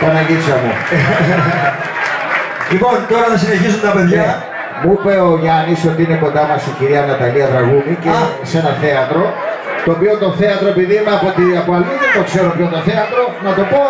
Παναγίτσα μου. Λοιπόν, τώρα θα συνεχίσουν τα παιδιά. Μου είπε ο Γιάννης ότι είναι κοντά μας η κυρία Ναταλία Δραγούμη και σε ένα θέατρο. Το οποίο το θέατρο, επειδή είμαι από αλλού, δεν το ξέρω ποιο το θέατρο, να το πω,